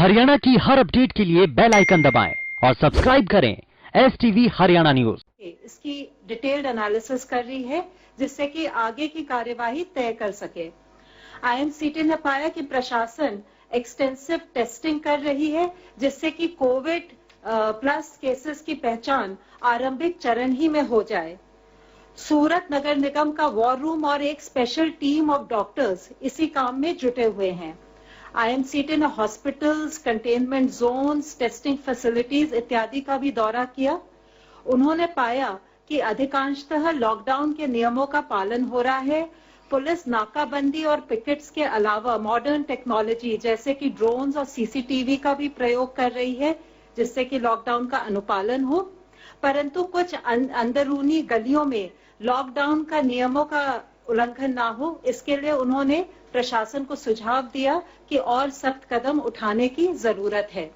हरियाणा की हर अपडेट के लिए बेल आइकन दबाएं और सब्सक्राइब करें STV हरियाणा न्यूज। इसकी डिटेल्ड एनालिसिस कर रही है जिससे कि आगे की कार्यवाही तय कर सके। IMCT ने पाया कि प्रशासन एक्सटेंसिव टेस्टिंग कर रही है जिससे कि कोविड प्लस केसेस की पहचान आरंभिक चरण ही में हो जाए। सूरत नगर निगम का वॉर रूम और एक स्पेशल टीम ऑफ डॉक्टर्स इसी काम में जुटे हुए हैं। IMCT ने hospitals, containment zones, testing facilities इत्यादि का भी दौरा किया। उन्होंने पाया कि अधिकांशतः लॉकडाउन के नियमों का पालन हो रहा है। पुलिस नाकाबंदी और पिकेट्स के अलावा मॉडर्न टेक्नोलॉजी जैसे कि ड्रोन्स और CCTV का भी प्रयोग कर रही है जिससे कि लॉकडाउन का अनुपालन हो। परंतु कुछ अंदरूनी गलियों में लॉकडाउन का नियमों का उल्लंघन ना हो, इसके लिए उन्होंने प्रशासन को सुझाव दिया कि और सख्त कदम उठाने की जरूरत है।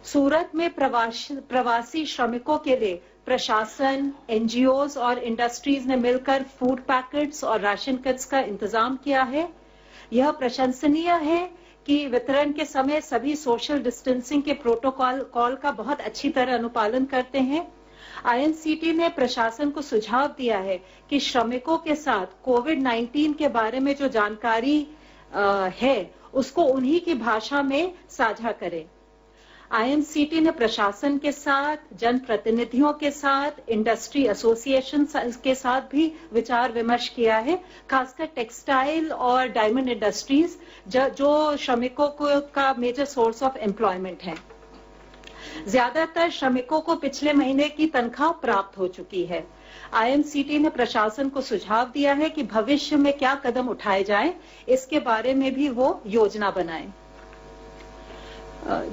सूरत में प्रवासी श्रमिकों के लिए प्रशासन, NGOs और इंडस्ट्रीज ने मिलकर फूड पैकेट्स और राशन किट्स का इंतजाम किया है। यह प्रशंसनीय है कि वितरण के समय सभी सोशल डिस्टेंसिंग के प्रोटोकॉल का बहुत अच्छी तरह अनुपालन करते हैं। IMCT ने प्रशासन को सुझाव दिया है कि श्रमिकों के साथ कोविड-19 के बारे में जो जानकारी है उसको उन्हीं की भाषा में साझा करें। IMCT ने प्रशासन के साथ, जनप्रतिनिधियों के साथ, इंडस्ट्री एसोसिएशन के साथ भी विचार विमर्श किया है, खासकर टेक्सटाइल और डायमंड इंडस्ट्रीज जो श्रमिकों का मेजर सोर्स ऑफ एम्प्लॉयमेंट है। ज्यादातर श्रमिकों को पिछले महीने की तनख्वाह प्राप्त हो चुकी है। IMCT ने प्रशासन को सुझाव दिया है कि भविष्य में क्या कदम उठाए जाएं, इसके बारे में भी वो योजना बनाएं।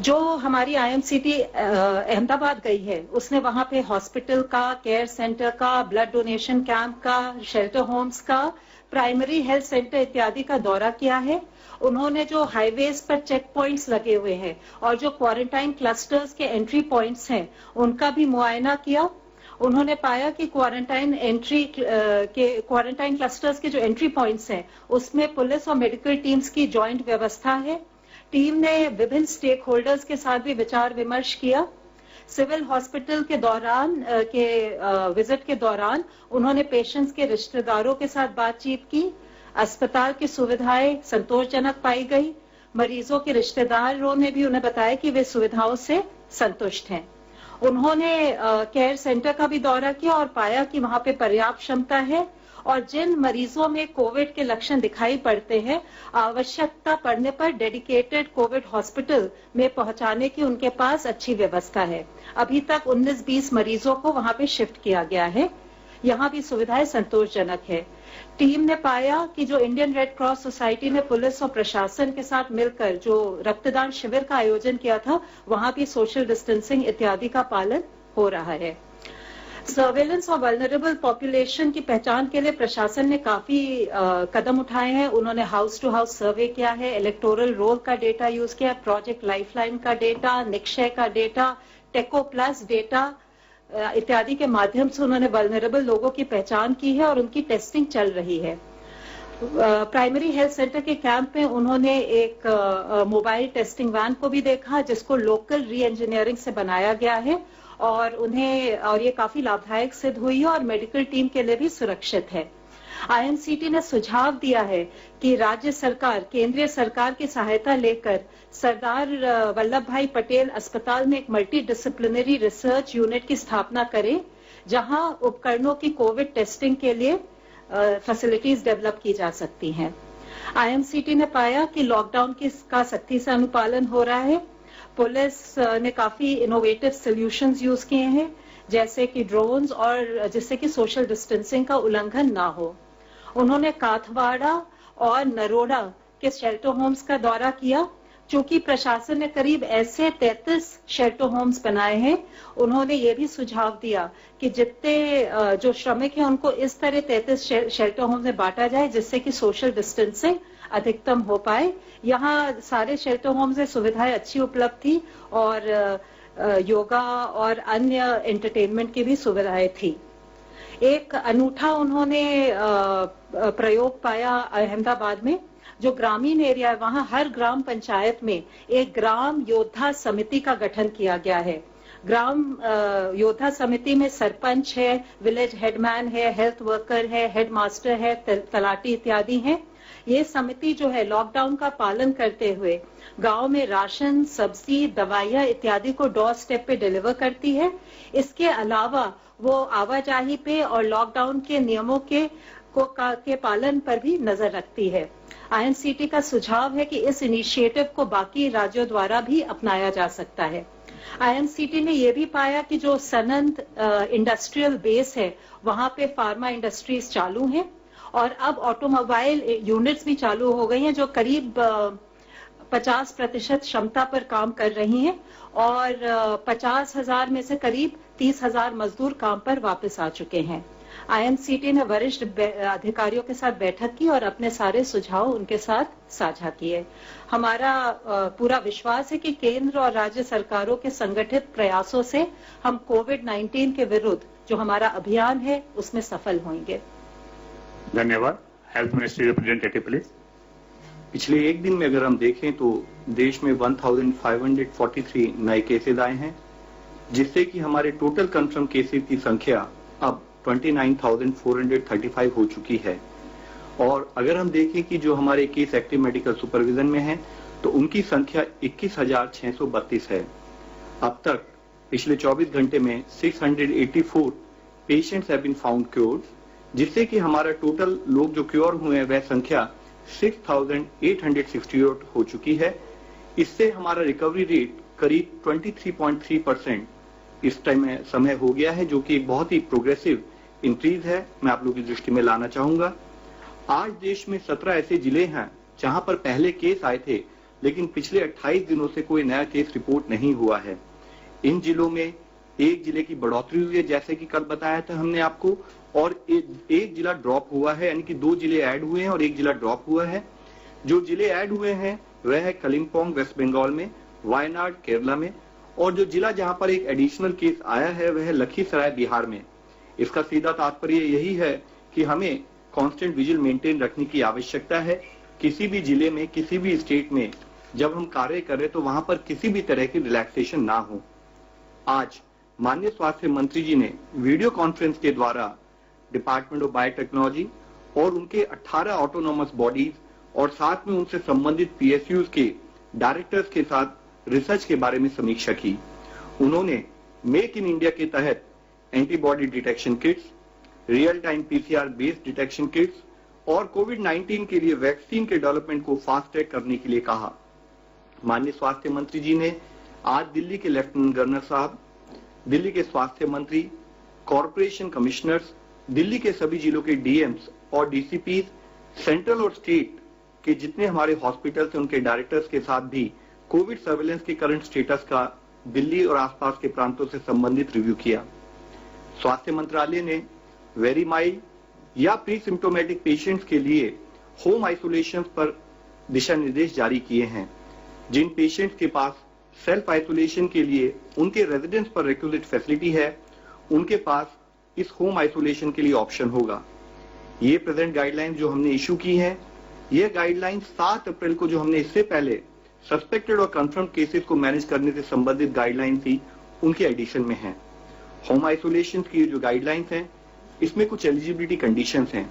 जो हमारी IMCT अहमदाबाद गई है उसने वहां पे हॉस्पिटल का, केयर सेंटर का, ब्लड डोनेशन कैंप का, शेल्टर होम्स का, प्राइमरी हेल्थ सेंटर इत्यादि का दौरा किया है। उन्होंने जो हाईवेज पर चेक पॉइंट्स लगे हुए हैं और जो क्वारंटाइन क्लस्टर्स के एंट्री पॉइंट्स हैं उनका भी मुआयना किया। उन्होंने पाया कि क्वारंटाइन क्लस्टर्स के जो एंट्री पॉइंट्स हैं उसमें पुलिस और मेडिकल टीम्स की जॉइंट व्यवस्था है। टीम ने विभिन्न स्टेक होल्डर्स के साथ भी विचार विमर्श किया। सिविल हॉस्पिटल के विजिट के दौरान उन्होंने पेशेंट्स के रिश्तेदारों के साथ बातचीत की। अस्पताल की सुविधाएं संतोषजनक पाई गई। मरीजों के रिश्तेदारों ने भी उन्हें बताया कि वे सुविधाओं से संतुष्ट हैं। उन्होंने केयर सेंटर का भी दौरा किया और पाया कि वहां पे पर्याप्त क्षमता है और जिन मरीजों में कोविड के लक्षण दिखाई पड़ते हैं, आवश्यकता पड़ने पर डेडिकेटेड कोविड हॉस्पिटल में पहुंचाने की उनके पास अच्छी व्यवस्था है। अभी तक 19-20 मरीजों को वहां पे शिफ्ट किया गया है। यहाँ भी सुविधाएं संतोषजनक है। टीम ने पाया कि जो इंडियन रेड क्रॉस सोसाइटी ने पुलिस और प्रशासन के साथ मिलकर जो रक्तदान शिविर का आयोजन किया था, वहां भी सोशल डिस्टेंसिंग इत्यादि का पालन हो रहा है। सर्वेलेंस और वल्नरेबल पॉपुलेशन की पहचान के लिए प्रशासन ने काफी कदम उठाए हैं। उन्होंने हाउस टू हाउस सर्वे किया है, इलेक्टोरल रोल का डेटा यूज किया, प्रोजेक्ट लाइफलाइन का डेटा, निक्षय का डेटा, टेको प्लस डेटा इत्यादि के माध्यम से उन्होंने वल्नरेबल लोगों की पहचान की है और उनकी टेस्टिंग चल रही है। प्राइमरी हेल्थ सेंटर के कैंप में उन्होंने एक मोबाइल टेस्टिंग वैन को भी देखा जिसको लोकल री इंजीनियरिंग से बनाया गया है और ये काफी लाभदायक सिद्ध हुई है और मेडिकल टीम के लिए भी सुरक्षित है। IMCT ने सुझाव दिया है कि राज्य सरकार केंद्रीय सरकार की सहायता लेकर सरदार वल्लभ भाई पटेल अस्पताल में एक मल्टी डिसिप्लिनरी रिसर्च यूनिट की स्थापना करे, जहां उपकरणों की कोविड टेस्टिंग के लिए फैसिलिटीज डेवलप की जा सकती हैं। IMCT ने पाया कि लॉकडाउन का सख्ती से अनुपालन हो रहा है। पुलिस ने काफी इनोवेटिव सॉल्यूशंस यूज किए हैं जैसे कि ड्रोन्स और जिससे कि सोशल डिस्टेंसिंग का उल्लंघन ना हो। उन्होंने काथवाड़ा और नरोड़ा के शेल्टर होम्स का दौरा किया। चूंकि प्रशासन ने करीब ऐसे 33 शेल्टर होम्स बनाए हैं, उन्होंने ये भी सुझाव दिया कि जितने जो श्रमिक हैं उनको इस तरह 33 शेल्टर होम्स में बांटा जाए जिससे कि सोशल डिस्टेंसिंग अधिकतम हो पाए। यहाँ सारे शेल्टर होम्स में सुविधाएं अच्छी उपलब्ध थी और योगा और अन्य एंटरटेनमेंट की भी सुविधाएं थी। एक अनूठा उन्होंने प्रयोग पाया अहमदाबाद में, जो ग्रामीण एरिया है वहां हर ग्राम पंचायत में एक ग्राम योद्धा समिति का गठन किया गया है। ग्राम योद्धा समिति में सरपंच है, विलेज हेडमैन है, हेल्थ वर्कर है, हेडमास्टर है, तलाटी इत्यादि हैं। ये समिति जो है लॉकडाउन का पालन करते हुए गांव में राशन, सब्जी, दवाइयां इत्यादि को डोर स्टेप पे डिलीवर करती है। इसके अलावा वो आवाजाही पे और लॉकडाउन के नियमों के पालन पर भी नजर रखती है। आईएनसीटी का सुझाव है कि इस इनिशिएटिव को बाकी राज्यों द्वारा भी अपनाया जा सकता है। आईएनसीटी ने यह भी पाया कि जो सनंद इंडस्ट्रियल बेस है वहां पे फार्मा इंडस्ट्रीज चालू हैं और अब ऑटोमोबाइल यूनिट्स भी चालू हो गई हैं जो करीब 50% क्षमता पर काम कर रही हैं और 50,000 में से करीब 30,000 मजदूर काम पर वापस आ चुके हैं। आईएनसीटी ने वरिष्ठ अधिकारियों के साथ बैठक की और अपने सारे सुझाव उनके साथ साझा किए। हमारा पूरा विश्वास है कि केंद्र और राज्य सरकारों के संगठित प्रयासों से हम कोविड-19 के विरुद्ध जो हमारा अभियान है उसमें सफल होंगे। धन्यवाद। Health ministry representative please. पिछले एक दिन में अगर हम देखें तो देश में 1543 नए केसेज आए हैं, जिससे कि हमारे टोटल कंफर्म केसेज की संख्या अब 29,435 हो चुकी है। और अगर हम देखें कि जो हमारे केस एक्टिव मेडिकल सुपरविजन में हैं, तो उनकी संख्या 21,632 है। अब तक पिछले 24 घंटे में 684 patients have been found cured, जिससे कि हमारा टोटल लोग जो क्योर हुए हैं वह संख्या 6,868 हो चुकी है। इससे हमारा रिकवरी रेट करीब 23.3% इस टाइम में समय हो गया है, जो कि बहुत ही प्रोग्रेसिव इंक्रीज है। मैं आप लोगों की दृष्टि में लाना चाहूंगा। आज देश में 17 ऐसे जिले हैं जहां पर पहले केस आए थे, लेकिन पिछले 28 दिनों से कोई नया केस रिपोर्ट नहीं हुआ है। इन जिलों में एक जिले की बढ़ोतरी हुई है, जैसे कि कल बताया था हमने आपको, और एक जिला ड्रॉप हुआ है, यानी कि 2 जिले ऐड हुए हैं और एक जिला ड्रॉप हुआ है। जो जिले ऐड हुए हैं वह है कलिम्पोंग वेस्ट बंगाल में, वायनाड केरला में, और जो जिला जहां पर एक एडिशनल केस आया है वह है लखीसराय बिहार में। इसका सीधा तात्पर्य यही है कि हमें कांस्टेंट विजिल मेंटेन रखने की आवश्यकता है। किसी भी जिले में, किसी भी स्टेट में जब हम कार्य करें तो वहां पर किसी भी तरह की रिलैक्सेशन ना हो। आज माननीय स्वास्थ्य मंत्री जी ने वीडियो कॉन्फ्रेंस के द्वारा डिपार्टमेंट ऑफ बायोटेक्नोलॉजी और उनके 18 ऑटोनोमस बॉडीज और साथ में उनसे संबंधित पीएसयूज के डायरेक्टर्स के साथ रिसर्च के बारे में समीक्षा की। उन्होंने मेक इन इंडिया के तहत antibody detection kits, real time PCR based detection kits और कोविड-19 के लिए वैक्सीन के डेवलपमेंट को फास्ट ट्रैक करने के लिए कहा। माननीय स्वास्थ्य मंत्री जी ने आज दिल्ली के लेफ्टिनेंट गवर्नर साहब, दिल्ली के स्वास्थ्य मंत्री, कॉर्पोरेशन कमिश्नर्स, दिल्ली के सभी जिलों के डीएम्स और डीसीपीज, सेंट्रल और स्टेट के जितने हमारे हॉस्पिटल्स हैं उनके डायरेक्टर्स के साथ भी कोविड सर्वेलेंस के करंट स्टेटस का दिल्ली और आसपास के प्रांतों से संबंधित रिव्यू किया। स्वास्थ्य मंत्रालय ने वेरी माइल्ड या प्री सिम्टोमेटिक पेशेंट्स के लिए होम आइसोलेशन पर दिशा निर्देश जारी किए हैं। जिन पेशेंट्स के पास सेल्फ आइसोलेशन के लिए उनके रेजिडेंस पर रिक्विजिट फैसिलिटी है, उनके पास इस होम आइसोलेशन के लिए ऑप्शन होगा। ये प्रेजेंट गाइडलाइंस जो हमने इशू की है, ये गाइडलाइंस 7 अप्रैल को जो हमने इससे पहले सस्पेक्टेड और कंफर्म केसेस को मैनेज करने से संबंधित गाइडलाइन थी, उनके एडिशन में है। होम आइसोलेशन की जो गाइडलाइंस हैं, इसमें कुछ एलिजिबिलिटी कंडीशंस हैं,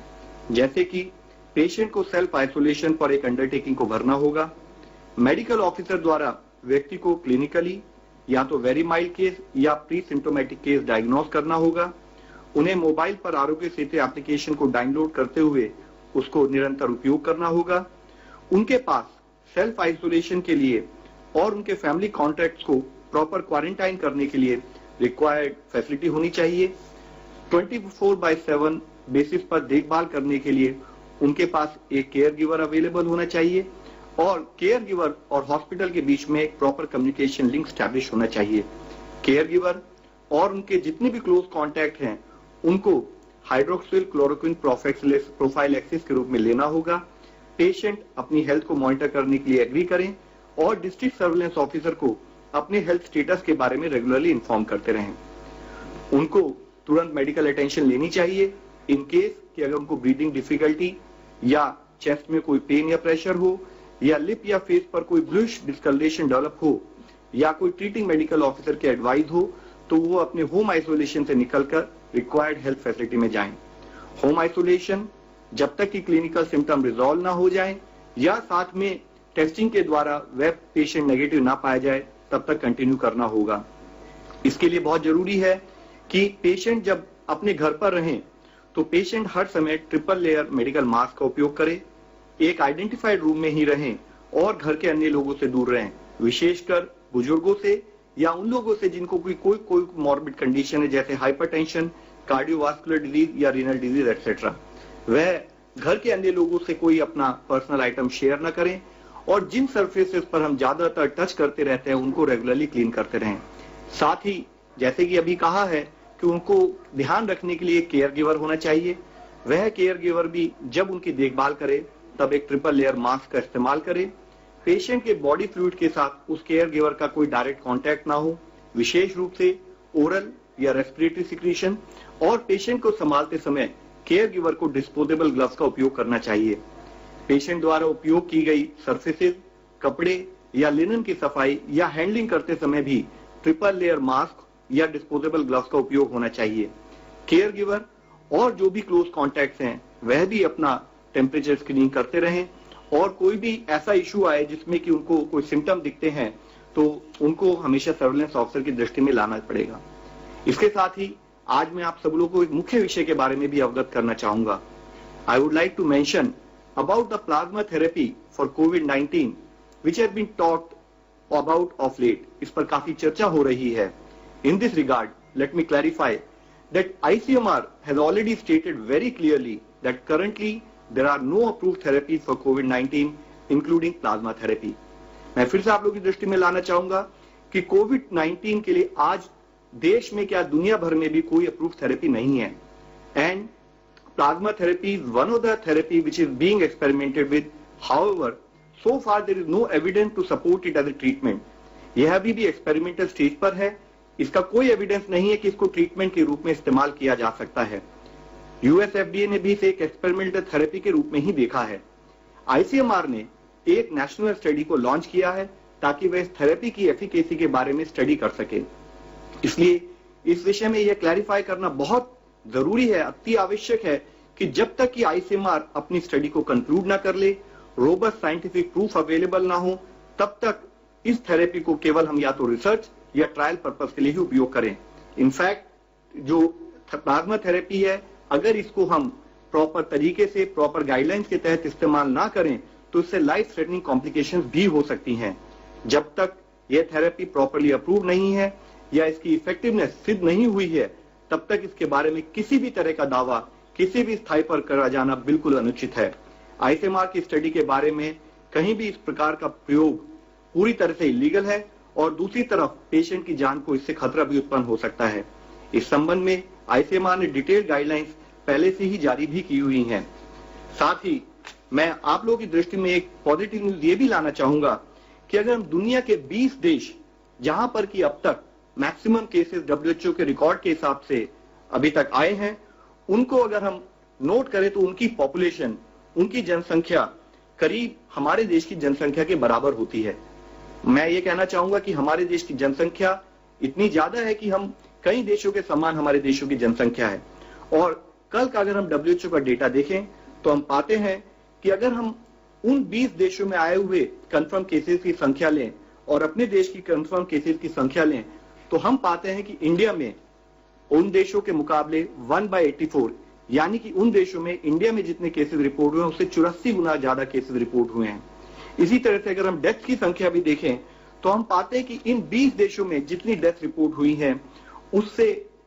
जैसे कि पेशेंट को सेल्फ आइसोलेशन पर एक अंडरटेकिंग को भरना होगा। मेडिकल ऑफिसर द्वारा व्यक्ति को क्लिनिकली या तो वेरी माइल्ड केस या प्री सिम्टोमेटिक केस डायग्नोज करना होगा। उन्हें मोबाइल पर आरोग्य सेतु एप्लीकेशन को डाउनलोड करते हुए उसको निरंतर उपयोग करना होगा। उनके पास सेल्फ आइसोलेशन के लिए और उनके फैमिली कॉन्टैक्ट्स को प्रॉपर क्वारंटाइन करने के लिए रिक्वायर्ड फैसिलिटी होनी चाहिए। 24/7 बेसिस पर देखभाल करने के लिए उनके पास एक केयर गिवर अवेलेबल होना चाहिए और केयर गिवर और हॉस्पिटल के बीच में एक प्रॉपर कम्युनिकेशन लिंक स्टैब्लिश होना चाहिए। केयर गिवर और उनके जितने भी क्लोज कॉन्टैक्ट हैं उनको हाइड्रोक्सिल क्लोरोक्विन प्रोफाइलैक्सिस के रूप में लेना होगा। पेशेंट अपनी हेल्थ को मॉनिटर करने के लिए एग्री करें और डिस्ट्रिक्ट सर्विलेंस ऑफिसर को अपने हेल्थ स्टेटस के बारे में रेगुलरली इन्फॉर्म करते रहें। उनको तुरंत मेडिकल अटेंशन लेनी चाहिए इन केस कि अगर उनको ब्रीदिंग डिफिकल्टी या चेस्ट में कोई पेन या प्रेशर हो, या लिप या फेस पर कोई ब्लूइश डिस्कलरेशन डेवलप हो, या कोई ट्रीटिंग मेडिकल ऑफिसर के एडवाइस हो, तो वो अपने होम आइसोलेशन से निकलकर रिक्वायर्ड हेल्थ फैसिलिटी में जाएं। होम आइसोलेशन जब तक कि क्लिनिकल सिम्टम रिजॉल्व ना हो जाए या साथ में टेस्टिंग के द्वारा वह पेशेंट नेगेटिव ना पाया जाए, तब तक कंटिन्यू करना होगा। इसके लिए बहुत जरूरी है कि पेशेंट जब अपने घर पर रहें तो पेशेंट हर समय ट्रिपल लेयर मेडिकल मास्क का उपयोग करे, एक आइडेंटिफाइड रूम में ही रहें और घर के अन्य लोगों से दूर रहें, विशेषकर बुजुर्गों से या उन लोगों से जिनको कोई मॉर्बिड कंडीशन है, जैसे हाइपरटेंशन, कार्डियोवास्कुलर डिजीज या रीनल डिजीज एक्सेट्रा। वह घर के अन्य लोगों से कोई अपना पर्सनल आइटम शेयर न करें और जिन सरफेसेस पर हम ज्यादातर टच करते रहते हैं उनको रेगुलरली क्लीन करते रहें। साथ ही जैसे कि अभी कहा है कि उनको ध्यान रखने के लिए केयर गिवर होना चाहिए। वह केयर गिवर भी जब उनकी देखभाल करे तब एक ट्रिपल लेयर मास्क का इस्तेमाल करे। पेशेंट के बॉडी फ्लूइड के साथ उस केयर गिवर का कोई डायरेक्ट कांटेक्ट ना हो, विशेष रूप से ओरल या रेस्पिरेटरी सिक्रीशन, और पेशेंट को संभालते समय केयर गिवर को डिस्पोजेबल ग्लव्स का उपयोग करना चाहिए। पेशेंट द्वारा उपयोग की गई सरफेसेस, कपड़े या लिनन की सफाई या हैंडलिंग करते समय भी ट्रिपल लेयर मास्क या डिस्पोजेबल ग्लव्स का उपयोग होना चाहिए। केयर गिवर और जो भी क्लोज कॉन्टैक्ट्स हैं वह भी अपना टेम्परेचर स्क्रीनिंग करते रहें, और कोई भी ऐसा इशू आए जिसमें कि उनको कोई सिम्टम दिखते हैं तो उनको हमेशा सर्वेलेंस ऑफिसर की दृष्टि में लाना पड़ेगा। इसके साथ ही आज मैं आप सब लोगों को एक मुख्य विषय के बारे में भी अवगत करना चाहूंगा। I would like to mention about the plasma therapy for कोविड-19 which has been taught about of late. इस पर काफी चर्चा हो रही है। In this regard let me clarify that ICMR has already stated very clearly that currently there are no approved therapies for COVID-19 including plasma therapy। मैं फिर से आप लोगों की दृष्टि में लाना चाहूंगा कि कोविड-19 के लिए आज देश में क्या दुनिया भर में भी कोई अप्रूव्ड थेरेपी नहीं है, and plasma therapy is one of the therapy which is being experimented with. However so far there is no evidence to support it as a treatment. यह अभी भी एक्सपेरिमेंटल स्टेज पर है। इसका कोई एविडेंस नहीं है कि इसको ट्रीटमेंट के रूप में इस्तेमाल किया जा सकता है। यूएस FDA ने भी इसे एक एक्सपेरिमेंटल थेरेपी के रूप में ही देखा है। ICMR ने एक नेशनल स्टडी को लॉन्च किया है ताकि वह इस थेरेपी की एफिकेसी के बारे में स्टडी कर सके। इसलिए इस विषय में यह क्लैरिफाई करना बहुत जरूरी है, अति आवश्यक है कि जब तक कि ICMR अपनी स्टडी को कंक्लूड ना कर ले, रोबस्ट साइंटिफिक प्रूफ अवेलेबल ना हो, तब तक इस थेरेपी को केवल हम या तो रिसर्च या ट्रायल पर्पस के लिए ही उपयोग करें। इनफैक्ट जो प्लाज्मा थेरेपी है, अगर इसको हम प्रॉपर तरीके से प्रॉपर गाइडलाइंस के तहत इस्तेमाल ना करें तो इससे लाइफ थ्रेटनिंग कॉम्प्लिकेशंस भी हो सकती हैं। जब तक यह थेरेपी प्रॉपरली अप्रूव नहीं है या इसकी इफेक्टिवनेस सिद्ध नहीं हुई है, तब तक इसके बारे में किसी भी तरह का दावा किसी भी स्थाई पर करा जाना बिल्कुल अनुचित है। ICMR की स्टडी के बारे में कहीं भी इस प्रकार का प्रयोग पूरी तरह से इलीगल है, और दूसरी तरफ पेशेंट की जान को इससे खतरा भी उत्पन्न हो सकता है। इस संबंध में ICMR ने डिटेल्ड गाइडलाइंस पहले से ही जारी भी की हुई हैं। साथ ही मैं आप लोगों की दृष्टि में एक पॉजिटिव न्यूज ये भी लाना चाहूंगा कि अगर हम दुनिया के 20 देश जहां पर कि अब तक मैक्सिमम केसेस WHO के रिकॉर्ड के हिसाब से अभी तक आए हैं, उनको अगर हम नोट करें तो उनकी पॉपुलेशन, उनकी जनसंख्या करीब हमारे देश की जनसंख्या के बराबर होती है। मैं ये कहना चाहूंगा कि हमारे देश की जनसंख्या इतनी ज्यादा है कि हम कई देशों के समान हमारे देशों की जनसंख्या है। और कल का अगर हम WHO का डेटा देखें तो हम पाते हैं कि अगर हम उन 20 देशों में आए हुए कंफर्म केसेस की संख्या लें और अपने देश की कंफर्म केसेस की संख्या लें तो हम पाते हैं कि इंडिया में उन देशों के मुकाबले 1/84, यानी कि उन देशों में इंडिया में जितने केसेस रिपोर्ट हुए हैं उससे 84 गुना ज्यादा केसेस रिपोर्ट हुए हैं। इसी तरह से अगर हम डेथ की संख्या भी देखें तो हम पाते हैं कि इन 20 देशों में जितनी डेथ रिपोर्ट हुई है उससे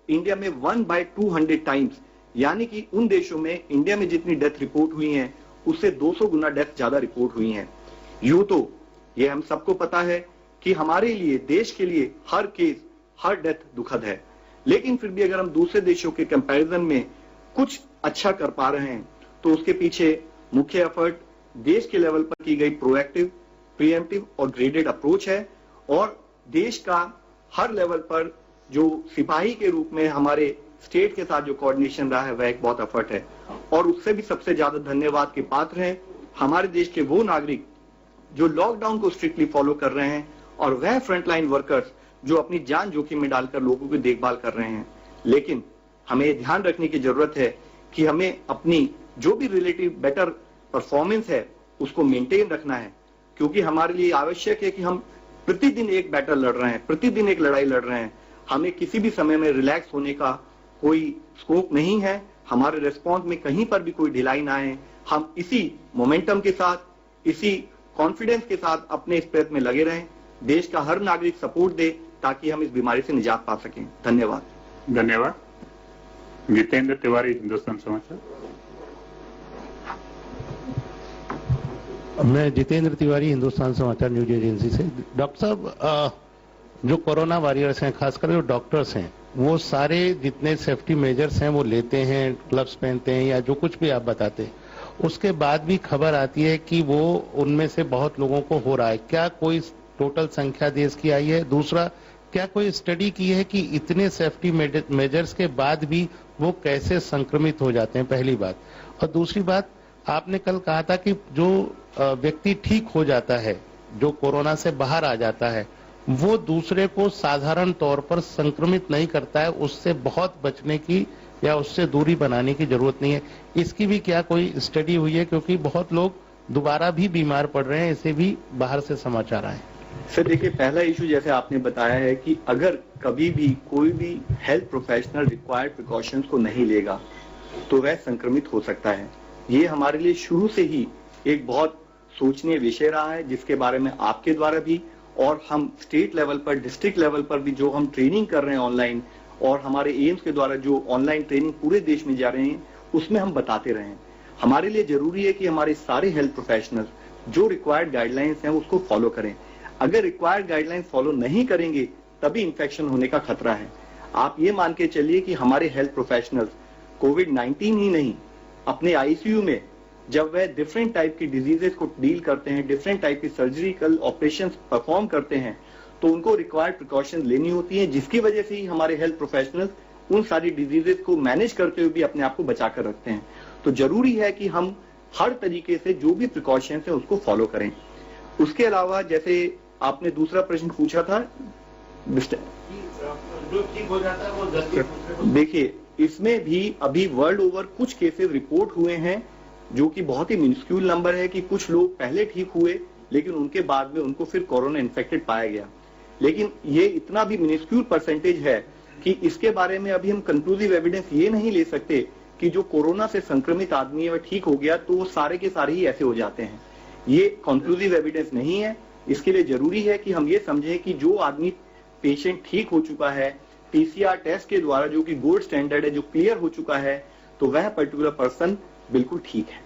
इंडिया में 1/200 टाइम्स, यानी कि उन देशों में इंडिया में जितनी डेथ रिपोर्ट हुई हैं उससे 200 गुना डेथ ज्यादा रिपोर्ट हुई हैं। यूं तो ये हम सबको पता है कि हमारे लिए, देश के लिए हर केस, हर डेथ दुखद है, लेकिन फिर भी अगर हम दूसरे देशों के कंपैरिजन में कुछ अच्छा कर पा रहे हैं तो उसके पीछे मुख्य एफर्ट देश के लेवल पर की गई प्रोएक्टिव, प्रीएम्प्टिव और ग्रेडेड अप्रोच है, और देश का हर लेवल पर जो सिपाही के रूप में हमारे स्टेट के साथ जो कोऑर्डिनेशन रहा है वह एक बहुत एफर्ट है। और उससे भी सबसे ज्यादा धन्यवाद के पात्र हैं हमारे देश के वो नागरिक जो लॉकडाउन को स्ट्रिक्टली फॉलो कर रहे हैं और वह फ्रंटलाइन वर्कर्स जो अपनी जान जोखिम में डालकर लोगों की देखभाल कर रहे हैं। लेकिन हमें ध्यान रखने की जरूरत है कि हमें अपनी जो भी रिलेटिव बेटर परफॉर्मेंस है उसको मेंटेन रखना है, क्योंकि हमारे लिए आवश्यक है कि हम प्रतिदिन एक बैटल लड़ रहे हैं, प्रतिदिन एक लड़ाई लड़ रहे हैं। हमें किसी भी समय में रिलैक्स होने का कोई स्कोप नहीं है। हमारे रिस्पॉन्स में कहीं पर भी कोई ढिलाई ना आए। हम इसी मोमेंटम के साथ, इसी कॉन्फिडेंस के साथ अपने इस प्रयत्न में लगे रहें। देश का हर नागरिक सपोर्ट दे ताकि हम इस बीमारी से निजात पा सकें। धन्यवाद। धन्यवाद। जितेंद्र तिवारी, हिंदुस्तान समाचार। मैं जितेंद्र तिवारी, हिंदुस्तान समाचार न्यूज एजेंसी से। डॉक्टर साहब, जो कोरोना वॉरियर्स हैं, खासकर जो डॉक्टर्स हैं, वो सारे जितने सेफ्टी मेजर्स हैं वो लेते हैं, ग्लव्स पहनते हैं या जो कुछ भी आप बताते हैं, उसके बाद भी खबर आती है कि वो उनमें से बहुत लोगों को हो रहा है। क्या कोई टोटल संख्या देश की आई है? दूसरा, क्या कोई स्टडी की है कि इतने सेफ्टी मेजर्स के बाद भी वो कैसे संक्रमित हो जाते हैं? पहली बात। और दूसरी बात, आपने कल कहा था कि जो व्यक्ति ठीक हो जाता है, जो कोरोना से बाहर आ जाता है, वो दूसरे को साधारण तौर पर संक्रमित नहीं करता है, उससे बहुत बचने की या उससे दूरी बनाने की जरूरत नहीं है। इसकी भी क्या कोई स्टडी हुई है? क्योंकि बहुत लोग दोबारा भी बीमार पड़ रहे हैं, इसे भी बाहर से समाचार आए। सर देखिए, पहला इशू जैसे आपने बताया है कि अगर कभी भी कोई भी हेल्थ प्रोफेशनल रिक्वायर्ड प्रिकॉशंस को नहीं लेगा तो वह संक्रमित हो सकता है। ये हमारे लिए शुरू से ही एक बहुत सोचनीय विषय रहा है, जिसके बारे में आपके द्वारा भी और हम स्टेट लेवल पर, डिस्ट्रिक्ट लेवल पर भी जो हम ट्रेनिंग कर रहे हैं ऑनलाइन, और हमारे एम्स के द्वारा जो ऑनलाइन ट्रेनिंग पूरे देश में जा रहे हैं, उसमें हम बताते रहे हैं। हमारे लिए जरूरी है कि हमारे सारे हेल्थ प्रोफेशनल्स जो रिक्वायर्ड गाइडलाइंस हैं उसको फॉलो करें। अगर रिक्वायर्ड गाइडलाइंस फॉलो नहीं करेंगे तभी इंफेक्शन होने का खतरा है। आप ये मान के चलिए कि हमारे हेल्थ प्रोफेशनल्स कोविड-19 ही नहीं, अपने आईसीयू में जब वह डिफरेंट टाइप की डिजीजेस को डील करते हैं, डिफरेंट टाइप की सर्जिकल ऑपरेशंस परफॉर्म करते हैं, तो उनको रिक्वायर्ड प्रिकॉशन लेनी होती है, जिसकी वजह से ही हमारे हेल्थ प्रोफेशनल्स उन सारी डिजीजेस को मैनेज करते हुए भी अपने आप को बचा कर रखते हैं। तो जरूरी है कि हम हर तरीके से जो भी प्रिकॉशंस है उसको फॉलो करें। उसके अलावा जैसे आपने दूसरा प्रश्न पूछा था, जो ठीक हो जाता है वो जल्दी। देखिए, इसमें भी अभी वर्ल्ड ओवर कुछ केसेस रिपोर्ट हुए हैं जो कि बहुत ही मिनिस्क्यूल नंबर है कि कुछ लोग पहले ठीक हुए लेकिन उनके बाद में उनको फिर कोरोना इन्फेक्टेड पाया गया। लेकिन ये इतना भी मिनिस्क्यूल परसेंटेज है कि इसके बारे में अभी हम कंक्लूसिव एविडेंस ये नहीं ले सकते कि जो कोरोना से संक्रमित आदमी है वह ठीक हो गया तो वो सारे के सारे ही ऐसे हो जाते हैं। ये कंक्लूसिव एविडेंस नहीं है। इसके लिए जरूरी है कि हम ये समझें कि जो आदमी पेशेंट ठीक हो चुका है, पीसीआर टेस्ट के द्वारा जो कि गोल्ड स्टैंडर्ड है, जो क्लियर हो चुका है, तो वह पर्टिकुलर पर्सन बिल्कुल ठीक है।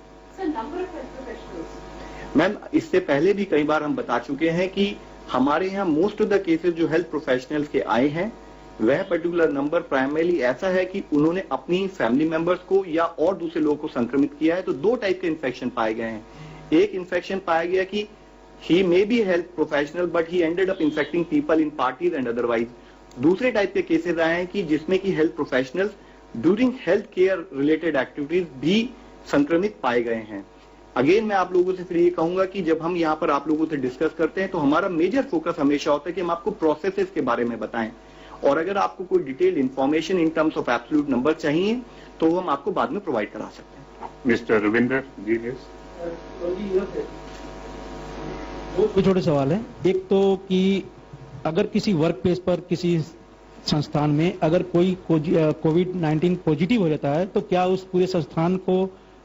मैम, इससे पहले भी कई बार हम बता चुके हैं कि हमारे यहाँ मोस्ट ऑफ द केसेस जो हेल्थ प्रोफेशनल्स के आए हैं वह पर्टिकुलर नंबर प्राइमरीली ऐसा है कि उन्होंने अपनी फैमिली मेंबर्स को या और दूसरे लोगों को संक्रमित किया है। तो दो टाइप के इन्फेक्शन पाए गए हैं। एक इन्फेक्शन पाया गया कि he may be health professional but he ended up infecting people in parties and otherwise. दूसरे टाइप के केसेस आए हैं कि जिसमें कि health professionals during health care related activities भी संक्रमित पाए गए हैं। अगेन मैं आप लोगों से फिर ये कहूंगा कि जब हम यहाँ पर आप लोगों से डिस्कस करते हैं तो हमारा मेजर फोकस हमेशा होता है कि हम आपको प्रोसेसेस के बारे में बताएं, और अगर आपको कोई detail information in terms of absolute number चाहिए तो हम आपको बाद में प्रोवाइड करा सकते हैं। मिस्टर रविंदर जी, दो छोटे सवाल हैं। एक तो कि अगर किसी वर्क प्लेस पर, किसी संस्थान में अगर कोई कोविड-19 पॉजिटिव हो जाता है तो क्या उस पूरे संस्थान को,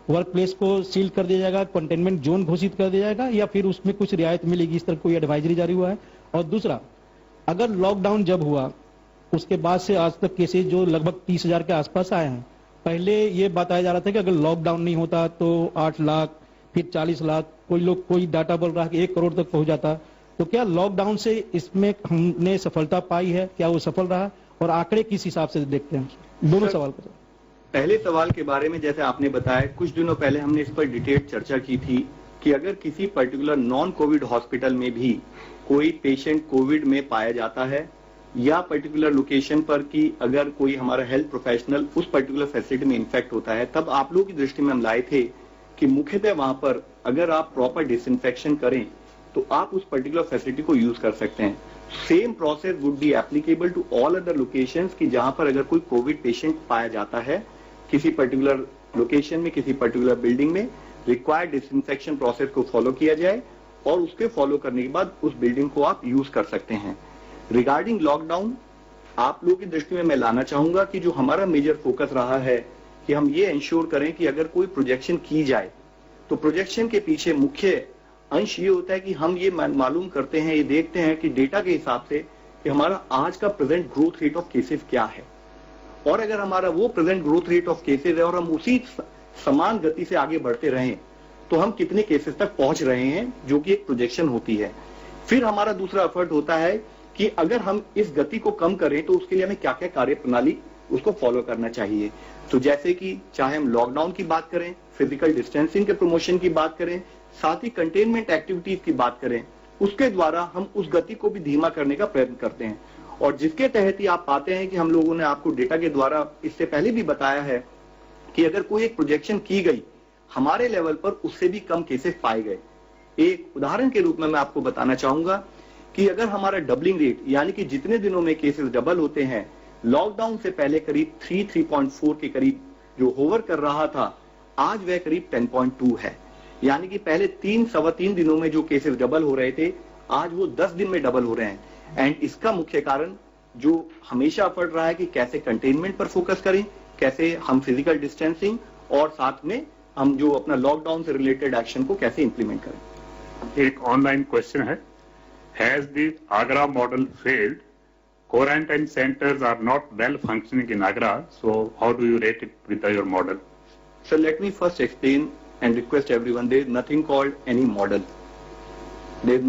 वर्क प्लेस को सील कर दिया जाएगा, कंटेनमेंट जोन घोषित कर दिया जाएगा, या फिर उसमें कुछ रियायत मिलेगी? इस तरह कोई एडवाइजरी जारी हुआ है? और दूसरा, अगर लॉकडाउन जब हुआ उसके बाद से आज तक केसेज जो लगभग 30,000 के आसपास आए हैं, पहले ये बताया जा रहा था कि अगर लॉकडाउन नहीं होता तो 8 लाख, फिर 40 लाख, कोई डाटा बोल रहा है कि 1 करोड़ तक पहुंच जाता। तो क्या लॉकडाउन से इसमें हमने सफलता पाई है? क्या वो सफल रहा? और आंकड़े किस हिसाब से देखते हैं? दोनों सवाल पर। पहले सवाल के बारे में जैसे आपने बताया, कुछ दिनों पहले हमने इस पर डिटेल चर्चा की थी कि अगर किसी पर्टिकुलर नॉन कोविड हॉस्पिटल में भी कोई पेशेंट कोविड में पाया जाता है या पर्टिकुलर लोकेशन पर कि अगर कोई हमारा हेल्थ प्रोफेशनल उस पर्टिकुलर फैसिलिटी में इन्फेक्ट होता है, तब आप लोगों की दृष्टि में हम लाए थे कि मुख्यतः वहां पर अगर आप प्रॉपर डिसइंफेक्शन करें तो आप उस पर्टिकुलर फैसिलिटी को यूज कर सकते हैं। Same process would be applicable to all other locations कि जहां पर अगर कोई कोविड पेशेंट पाया जाता है किसी पर्टिकुलर लोकेशन में, किसी पर्टिकुलर बिल्डिंग में, रिक्वायर्ड डिसइंफेक्शन प्रोसेस को फॉलो किया जाए और उसके फॉलो करने के बाद उस बिल्डिंग को आप यूज कर सकते हैं। रिगार्डिंग लॉकडाउन, आप लोगों की दृष्टि में मैं लाना चाहूंगा कि जो हमारा मेजर फोकस रहा है कि हम ये इंश्योर करें कि अगर कोई प्रोजेक्शन की जाए तो प्रोजेक्शन के पीछे मुख्य अंश ये होता है कि हम ये मालूम करते हैं, ये देखते हैं कि डेटा के हिसाब से कि हमारा आज का present growth rate of cases क्या है, और अगर हमारा वो present growth rate of cases है और हम उसी समान गति से आगे बढ़ते रहें तो हम कितने केसेस तक पहुंच रहे हैं, जो कि एक प्रोजेक्शन होती है। फिर हमारा दूसरा एफर्ट होता है कि अगर हम इस गति को कम करें तो उसके लिए हमें क्या क्या कार्य प्रणाली उसको फॉलो करना चाहिए। तो जैसे कि चाहे हम लॉकडाउन की बात करें, फिजिकल डिस्टेंसिंग के प्रमोशन की बात करें, साथ ही कंटेनमेंट एक्टिविटीज की बात करें, उसके द्वारा हम उस गति को भी धीमा करने का प्रयत्न करते हैं। और जिसके तहत ही आप पाते हैं कि हम लोगों ने आपको डेटा के द्वारा इससे पहले भी बताया है कि अगर कोई एक प्रोजेक्शन की गई हमारे लेवल पर उससे भी कम केसेस पाए गए। एक उदाहरण के रूप में मैं आपको बताना चाहूंगा कि अगर हमारा डबलिंग रेट यानी कि जितने दिनों में केसेस डबल होते हैं, लॉकडाउन से पहले करीब 3.4 के करीब जो होवर कर रहा था, आज वह करीब 10.2 है। यानी कि पहले 3-3.25 दिनों में जो केसेस डबल हो रहे थे, आज वो 10 दिन में डबल हो रहे हैं। एंड इसका मुख्य कारण जो हमेशा पड़ रहा है कि कैसे कंटेनमेंट पर फोकस करें, कैसे हम फिजिकल डिस्टेंसिंग और साथ में हम जो अपना लॉकडाउन से रिलेटेड एक्शन को कैसे इंप्लीमेंट करें। एक ऑनलाइन क्वेश्चन है, has the Agra model failed? Quarantine centers are not well functioning in Agra, so how do you rate it with your model? So let me first explain and request everyone, there is nothing called any model. There is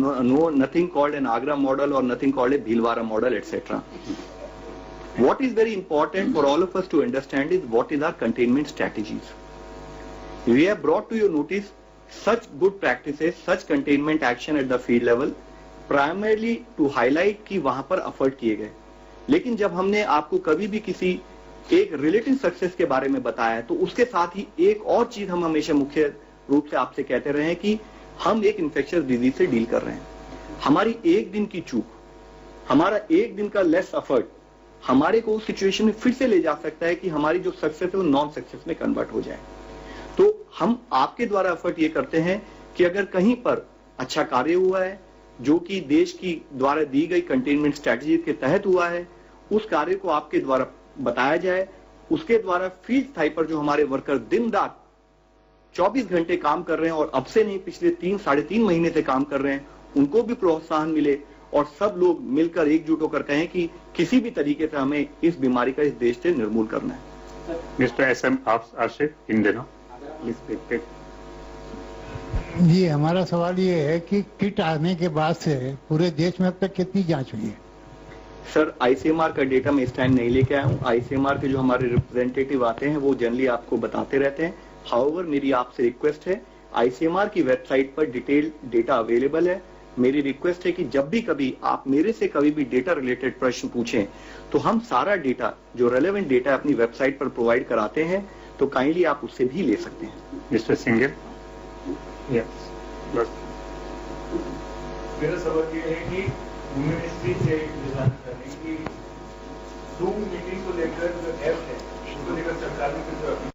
nothing called an Agra model or nothing called a Bhilwara model, etc. What is very important for all of us to understand is what is our containment strategies. We have brought to your notice such good practices, such containment action at the field level, primarily to highlight कि वहां पर effort किए गए। लेकिन जब हमने आपको कभी भी किसी एक रिलेटिव सक्सेस के बारे में बताया तो उसके साथ ही एक और चीज हम हमेशा मुख्य रूप से आपसे कहते रहे हैं कि हम एक इन्फेक्शियस डिजीज से डील कर रहे हैं। हमारी एक दिन की चूक, हमारा एक दिन का लेस एफर्ट हमारे को उस सिचुएशन में फिर से ले जा सकता है कि हमारी जो सक्सेस है वो नॉन सक्सेस में कन्वर्ट हो जाए। तो हम आपके द्वारा एफर्ट ये करते हैं कि अगर कहीं पर अच्छा कार्य हुआ है जो कि देश की द्वारा दी गई कंटेनमेंट स्ट्रेटजी के तहत हुआ है, उस कार्य को आपके द्वारा बताया जाए। उसके द्वारा फील्ड स्थाई पर जो हमारे वर्कर दिन रात 24 घंटे काम कर रहे हैं और अब से नहीं पिछले 3-3.5 महीने से काम कर रहे हैं, उनको भी प्रोत्साहन मिले और सब लोग मिलकर एकजुट होकर कहें कि किसी भी तरीके से हमें इस बीमारी का इस देश से निर्मूल करना है। Mr. SM Ashif, Indeno. जी, हमारा सवाल ये है कि किट आने के बाद से पूरे देश में अब तक कितनी जांच हुई है? सर, आईसीएमआर का डेटा मैं इस टाइम नहीं लेके आया हूँ। आईसीएमआर के जो हमारे रिप्रेजेंटेटिव आते हैं वो जनरली आपको बताते रहते हैं। हाउएवर मेरी आपसे रिक्वेस्ट है, आईसीएमआर की वेबसाइट पर डिटेल डेटा अवेलेबल है। मेरी रिक्वेस्ट है कि जब भी कभी आप मेरे से कभी भी डेटा रिलेटेड प्रश्न पूछें तो हम सारा डेटा जो रेलेवेंट डेटा अपनी वेबसाइट पर प्रोवाइड कराते हैं, तो काइंडली आप उससे भी ले सकते हैं। Mr. Singhal. Yes. मेरा सवाल ये है कि मिनिस्ट्री से जानना चाहते हैं कि जूम मीटिंग को लेकर जो ऐप है उसको लेकर सरकार ने